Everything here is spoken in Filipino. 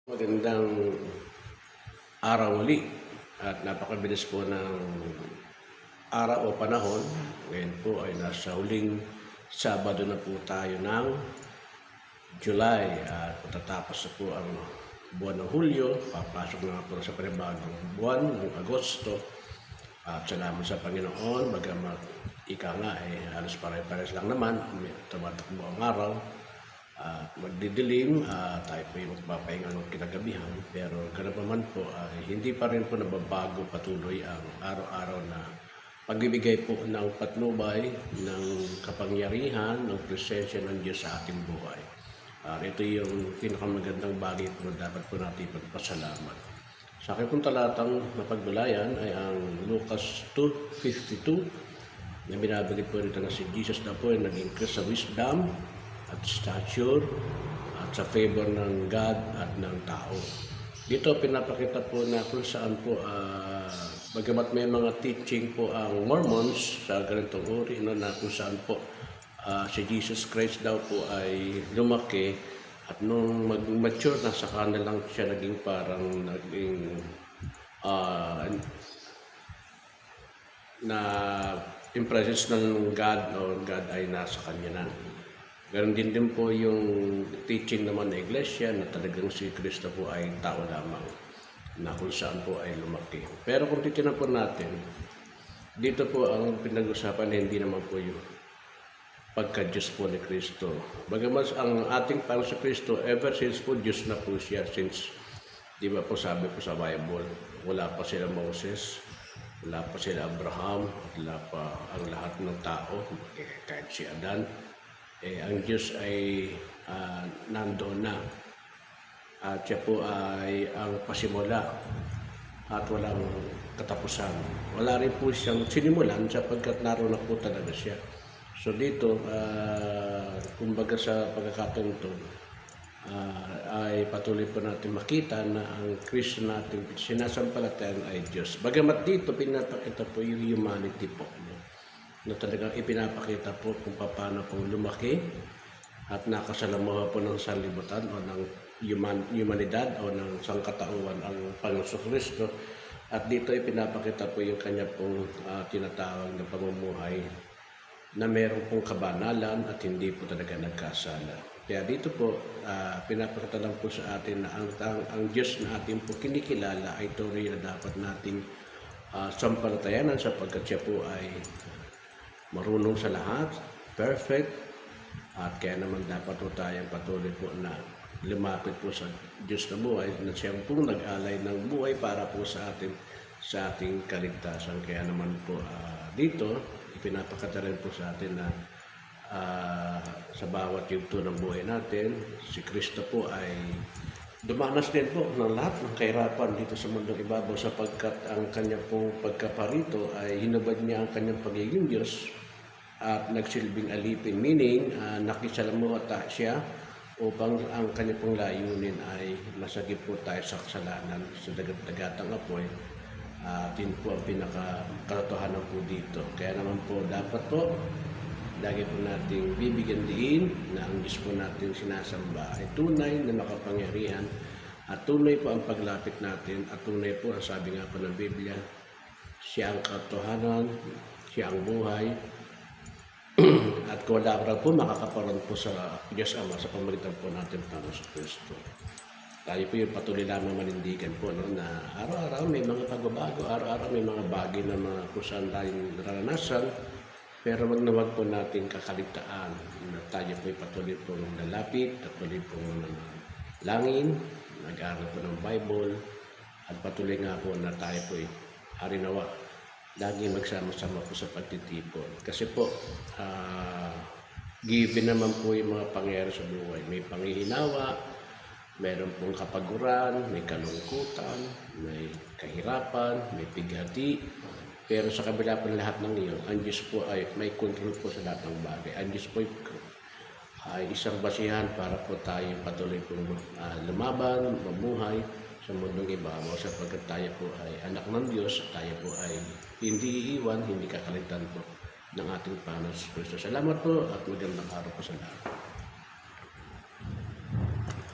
Magandang araw muli at napakabilis po ng araw o panahon. Ngayon po ay nasa huling Sabado na po tayo ng July at matatapos na po ang buwan ng Hulyo. Papasok na po sa panibagong buwan ng Agosto at salamat sa Panginoon. Bagamat ika nga halos pare-pares lang naman, tumatakbo ang araw. Magdidilim, tayo po yung magpapahinga ng kinagabihan, pero gano'n naman po hindi pa rin po nababago patuloy ang araw-araw na pagbibigay po ng patnubay, ng kapangyarihan, ng presensya ng Diyos sa ating buhay. Ito yung pinakamagandang bagay po na dapat po natin pagpasalamat. Sa aking pong talatang napagbulayan ay ang Lucas 2:52 na binabalik po rito na si Jesus na po ay nag-increase sa wisdom at stature at sa favor ng God at ng tao. Dito pinapakita po na kung saan po bagamat may mga teaching po ang Mormons sa ganitong uri na kung saan po si Jesus Christ daw po ay lumaki at nung mag-mature na sa kanilang siya naging parang na impressions ng God o God ay nasa kanya na. Ganon din po yung teaching naman ng Iglesia na talagang si Kristo po ay tao lamang na kung saan po ay lumaki. Pero kung titignan po natin, dito po ang pinag-usapan hindi naman po yung pagka-Diyos po ni Kristo. Bagamat ang ating Panginoon sa Kristo, ever since po Diyos na po siya, since di ba po sabi po sa Bible, wala pa sila Moses, wala pa sila Abraham, wala pa ang lahat ng tao, kahit si Adan. Ang Diyos ay nandoon na at siya po ay ang pasimula at walang katapusan. Wala rin po siyang sinimulan sapagkat naroon na po talaga siya. So dito, kumbaga sa pagkakataon ito, ay patuloy po natin makita na ang Kristo natin sinasampalatayan ay Diyos. Bagamat dito, pinapakita po yung humanity po. Na talagang ipinapakita po kung paano pong lumaki at nakasalamuha po ng sanlibutan o ng humanidad o ng sangkatauhan ang Panginoon Kristo. At dito ipinapakita po yung kanya pong tinatawag na pamumuhay na mayroon pong kabanalan at hindi po talaga nagkasala. Kaya dito po, pinapakita lang po sa atin na ang Diyos na ating po kinikilala ay tunay na dapat nating sampalatayanan sapagkat siya po ay marunong sa lahat, perfect, at kaya naman dapat po tayong patuloy po na lumapit po sa Diyos na buhay na siyang pong nag-alay ng buhay para po sa ating kaligtasan. Kaya naman po dito, ipinapakita rin po sa atin na sa bawat yugto ng buhay natin, si Kristo po ay dumanas din po ng lahat ng kahirapan dito sa mundong ibabaw sapagkat ang kanyang pong pagkaparito ay hinubad niya ang kanyang pagiging Diyos at nagsilbing alipin, meaning nakisalamuha siya upang ang kanyang pong layunin ay masagip po tayo sa kasalanan sa dagat-dagatang apoy. Yun po ang pinakakatotohanan po dito. Kaya naman po dapat po lagi po nating bibigyan diin na ang Diyos po natin sinasamba ay tunay na makapangyarihan at tunay po ang paglapit natin at tunay po ang sabi nga po ng Biblia, siya ang katotohanan, siya ang buhay at kung wala raw po makakaparoon po sa Diyos Ama sa pamagitan po natin Panginoon sa Kristo. Tayo po yung patuloy lamang manindigan po na araw-araw may mga pagbabago, araw-araw may mga bagay na mga kusan tayong naranasan. Pero wag na wag po natin kakaligtaan na tayo po'y patuloy pong lalapit, patuloy pong langin, nag-aaral po ng Bible, at patuloy nga po na tayo po'y harinawa, lagi magsama-sama po sa pagtitipon. Kasi po, given naman po yung mga pangyayari sa buhay. May panghihinawa, mayroon pong kapaguran, may kalungkutan, may kahirapan, may pighati. Pero sa kabila po lahat ng iyon, ang Diyos po ay may control po sa lahat ng bagay. Ang Diyos po ay isang basihan para po tayo patuloy pong lumaban, mamuhay sa mundong ibabaw sapagkat tayo po ay anak ng Diyos, tayo po ay hindi iiwan, hindi kakalitan po ng ating Panginoon sa Kristo. Salamat po at magandang araw po sa lahat.